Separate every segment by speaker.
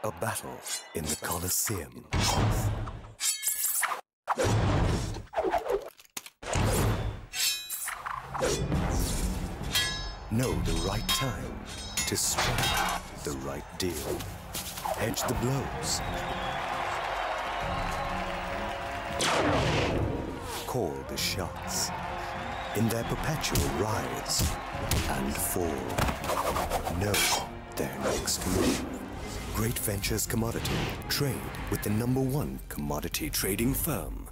Speaker 1: A battle in the Colosseum. Know the right time to strike the right deal. Hedge the blows. Call the shots in their perpetual rise and fall. Know their next move. Great Ventures Commodity. Trade with the #1 commodity trading firm.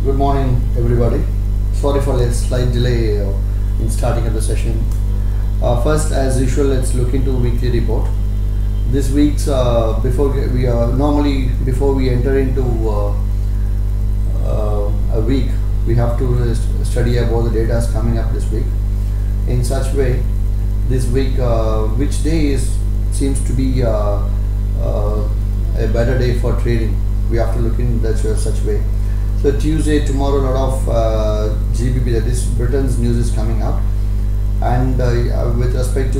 Speaker 2: Good morning, everybody. Sorry for a slight delay in starting of the session. First, as usual, let's look into weekly report. This week's before we enter into a week, we have to study about the data coming up this week. In such way, this week, which day seems to be a better day for trading? We have to look in such way. So Tuesday, tomorrow, a lot of GBP, that is Britain's news, is coming out, and with respect to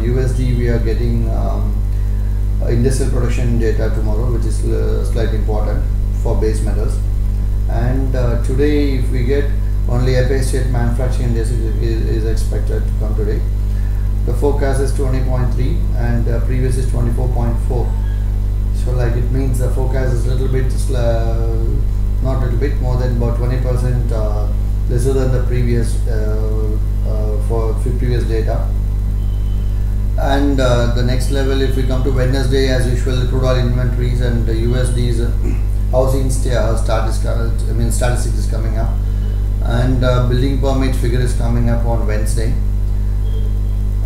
Speaker 2: USD, we are getting industrial production data tomorrow, which is slightly important for base metals. And today, if we get only FA state manufacturing index is expected to come today. The forecast is 20.3 and previous is 24.4. So like it means the forecast is a little bit not a little bit, more than about 20% lesser than the previous for previous data. And the next level, if we come to Wednesday, as usual, crude oil inventories and the USD's housing statistics is coming up, and building permit figure is coming up on Wednesday.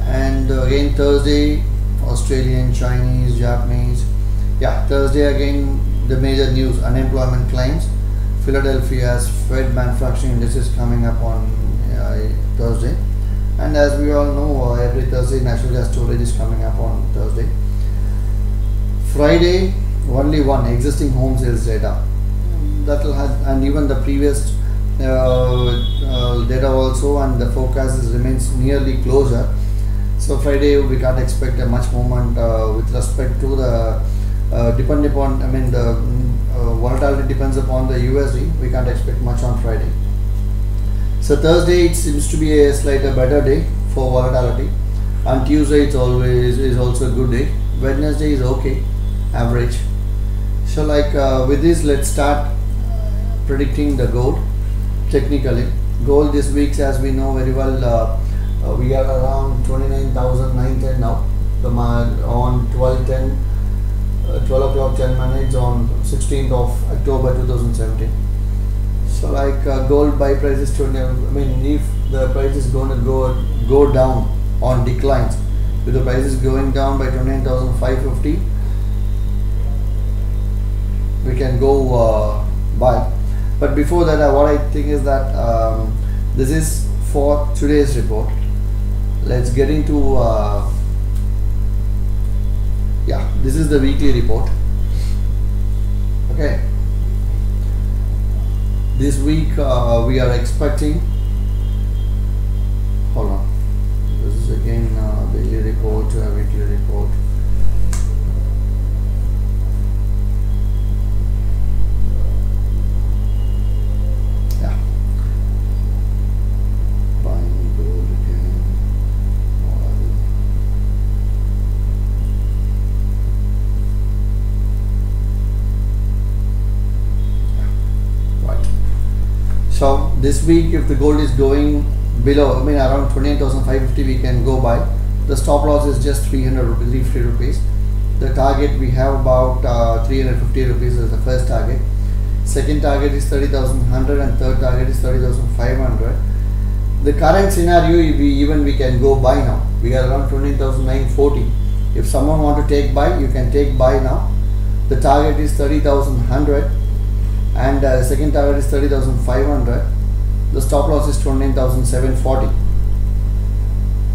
Speaker 2: And again Thursday, Australian, Chinese, Japanese. Yeah, Thursday again the major news: unemployment claims. Philadelphia's Fed manufacturing index is coming up on Thursday, and as we all know, every Thursday natural gas storage is coming up on Thursday. Friday, only one existing home sales data that will have, and even the previous data also, and the forecast remains nearly closer. So Friday we can't expect a much movement with respect to the depending upon, the volatility depends upon the USD. We can't expect much on Friday. So Thursday it seems to be a slightly better day for volatility, and Tuesday is also a good day. Wednesday is okay, average. So like with this, let's start predicting the gold. Technically, gold this week, as we know very well, we are around 29,910 now. On 12 o'clock 10 minutes on 16th of October 2017. So like gold buy price is 20. If the price is going to go down on declines, if the price is going down by 29,550, we can go buy. But before that, what I think is that this is for today's report. Let's get into this is the weekly report. Okay, this week we are expecting, hold on, this is again daily report, weekly report. Buying gold again. So this week, if the gold is going below, around 28,550, we can go buy. The stop loss is just 350 rupees. The target we have about 350 rupees as the first target. Second target is 30,100 and third target is 30,500. The current scenario, we can go buy now. We are around 20,940. If someone want to take buy, you can take buy now. The target is 30,100. And second target is 30,500. The stop loss is 29,740.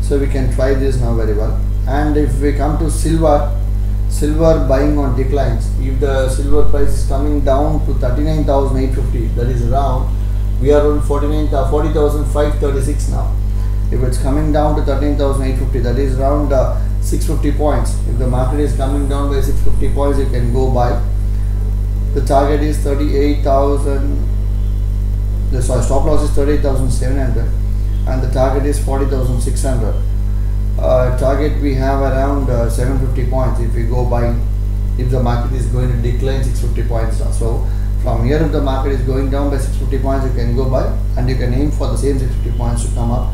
Speaker 2: So we can try this now very well. And if we come to silver, silver buying on declines. If the silver price is coming down to 39,850, that is around, we are on 40,536 now. If it's coming down to 13,850, that is around 650 points. If the market is coming down by 650 points, you can go buy. The target is 38,000. The stop loss is 38,700, and the target is 40,600. Target we have around 750 points if we go buy. If the market is going to decline 650 points now. So from here, if the market is going down by 650 points, you can go buy, and you can aim for the same 650 points to come up.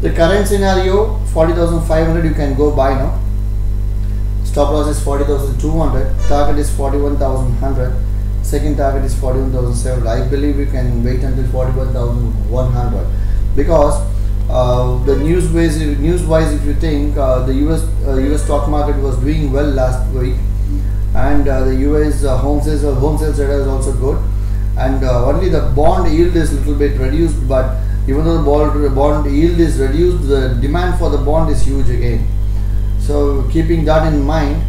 Speaker 2: The current scenario, 40,500, you can go buy now. Stop loss is 40,200. Target is 41,100. Second target is 41,700. I believe you can wait until 41,100 because the news wise, if you think the US stock market was doing well last week, and the US home sales data is also good, and only the bond yield is little bit reduced, but even though the bond yield is reduced, the demand for the bond is huge again. So keeping that in mind,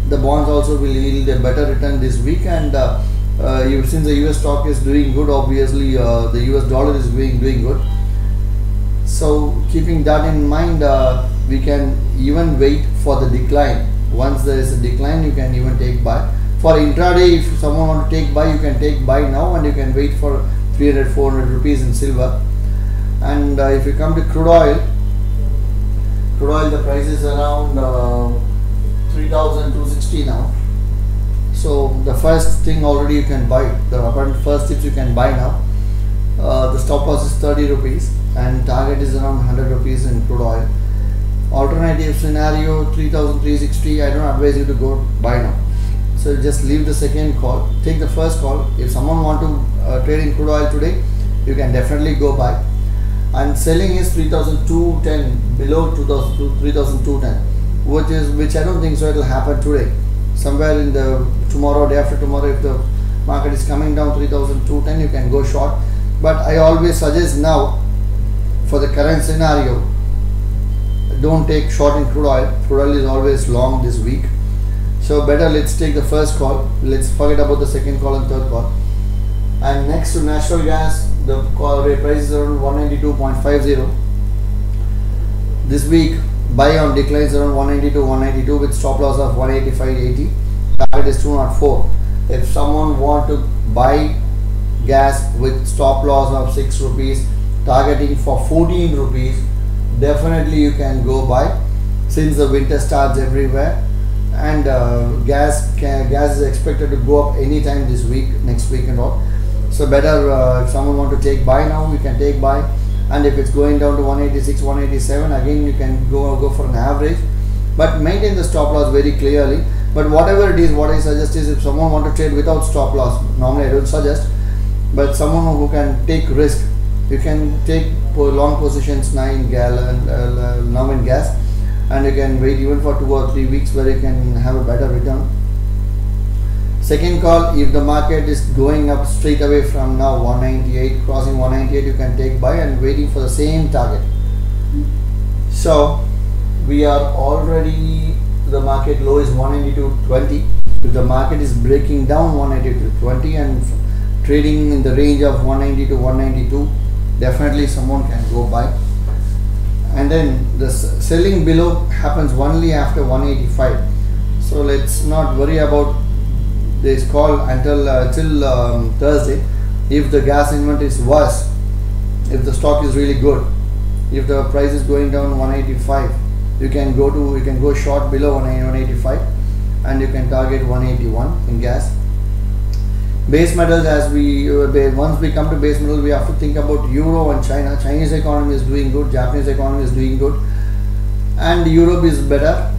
Speaker 2: the bonds also will yield a better return this week, and since the US stock is doing good, obviously the US dollar is doing good. So keeping that in mind, we can even wait for the decline. Once there is a decline, you can even take buy. For intraday, if someone want to take buy, you can take buy now, and you can wait for 300-400 rupees in silver. And if you come to crude oil, the price is around 3,260 now. So the first thing already you can buy. The first tips you can buy now. The stop loss is 30 rupees and target is around 100 rupees in crude oil. Alternative scenario 3,360. I don't advise you to go buy now. So just leave the second call. Take the first call. If someone want to trade in crude oil today, you can definitely go buy. And selling is 3,210, below 3,210, which I don't think so it will happen today. Somewhere in the tomorrow, day after tomorrow, if the market is coming down 3,210, you can go short. But I always suggest now, for the current scenario, don't take short in crude oil. Crude oil is always long this week. So better let's take the first call. Let's forget about the second call and third call. And next to natural gas, the call rate price is around 192.50. This week, buy on declines around 192 with stop loss of 185.80. Target is 204. If someone want to buy gas with stop loss of 6 rupees, targeting for 14 rupees, definitely you can go buy, since the winter starts everywhere, and gas is expected to go up anytime this week, next week and all. So better if someone want to take buy now, you can take buy, and if it's going down to 186, 187, again you can go for an average, but maintain the stop loss very clearly. But whatever it is, what I suggest is, if someone want to trade without stop loss, normally I don't suggest, but someone who can take risk, you can take long positions now in gas, and you can wait even for 2 or 3 weeks where you can have a better return. Second call, if the market is going up straight away from now 198, crossing 198, you can take buy and waiting for the same target. So we are already, the market low is 182.20. If the market is breaking down 182.20 and trading in the range of 190 to 192, definitely someone can go buy. And then the selling below happens only after 185. So let's not worry about this call until till Thursday. If the gas inventory is worse, if the stock is really good, if the price is going down 185, you can go short below 185, and you can target 181 in gas. Base metals, as once we come to base metal, we have to think about Euro and China. Chinese economy is doing good, Japanese economy is doing good, and Europe is better,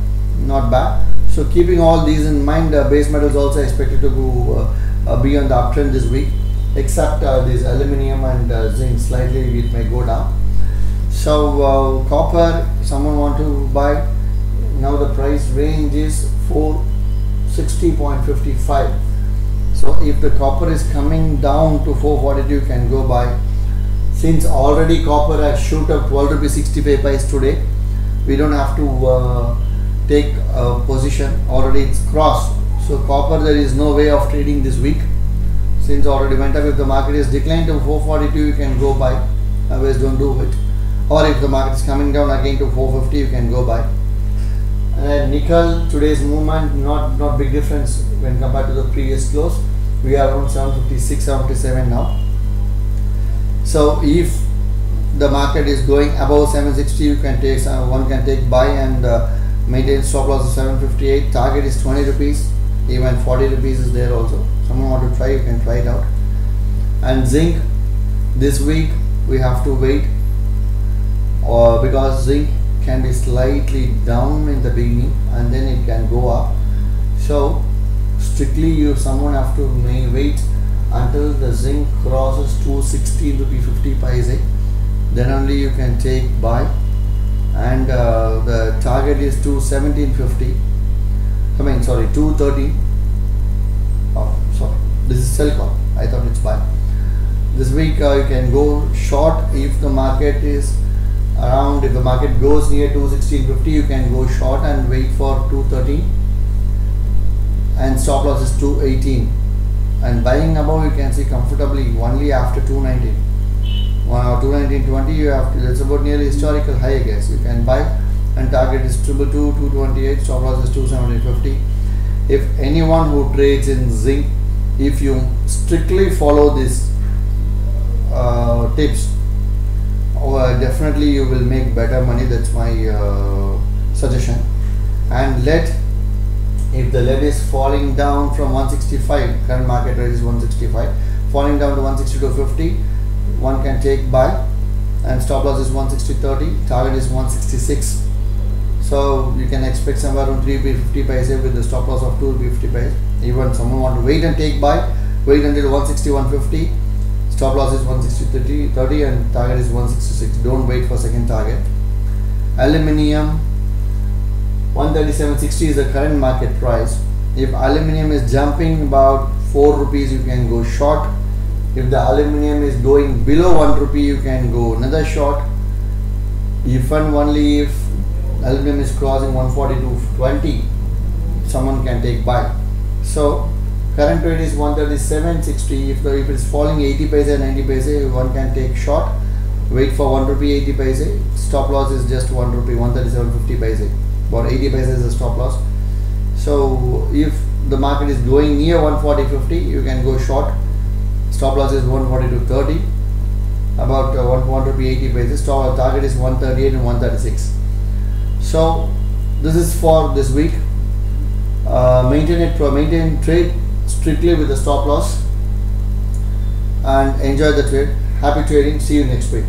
Speaker 2: not bad. So keeping all these in mind, base metals also expected to be on the uptrend this week, except this aluminium and zinc, slightly it may go down. So copper, someone want to buy, now the price range is 460.55. So if the copper is coming down to 442, you can go buy. Since already copper has shoot up 12 rupees 65 paise today, we don't have to take a position. Already it's crossed. So copper, there is no way of trading this week since already went up. If the market is declined to 442, you can go buy. Otherwise don't do it. Or if the market is coming down again to 450, you can go buy. And then nickel, today's movement, not big difference when compared to the previous close. We are around 756, 757 now. So if the market is going above 760, you can take one can take buy and maintain stop loss of 758. Target is 20 rupees. Even 40 rupees is there also. Someone want to try, you can try it out. And zinc, this week we have to wait, because zinc can be slightly down in the beginning and then it can go up. So strictly someone have to wait until the zinc crosses 216 rupee 50 paise. Then only you can take buy, and the target is 217.50. 213. Oh, sorry, this is sell call. I thought it's buy. This week you can go short if the market is around. If the market goes near 216.50, you can go short and wait for 213, and stop loss is 218. And buying above, you can see comfortably only after 219. 219.20, you have to, that's about nearly historical high, I guess. You can buy, and target is 222, 228, stop loss is 270.50. If anyone who trades in zinc, if you strictly follow these tips, definitely you will make better money. That's my suggestion. And lead, if the lead is falling down from 165, current market rate is 165, falling down to 162.50, one can take buy, and stop loss is 160.30, target is 166. So you can expect somewhere around 3.50 paise with the stop loss of 2.50 paise. Even someone want to wait and take buy, wait until 161.50, stop loss is 160.30 and target is 166. Don't wait for second target. Aluminium, 137.60 is the current market price. If aluminium is jumping about 4 rupees, you can go short. If the aluminium is going below 1 rupee, you can go another short. If and only if aluminium is crossing 142.20, someone can take buy. So current rate is 137.60. If it is falling 80 paise and 90 paise, one can take short. Wait for 1 rupee 80 paise. Stop loss is just 1 rupee 137.50 paise. About 80 paise is the stop loss. So if the market is going near 140.50, you can go short. Stop loss is 142.30, about 1 rupee 80 paise. Stop target is 138 and 136. So this is for this week. Maintain trade strictly with the stop loss and enjoy the trade. Happy trading. See you next week.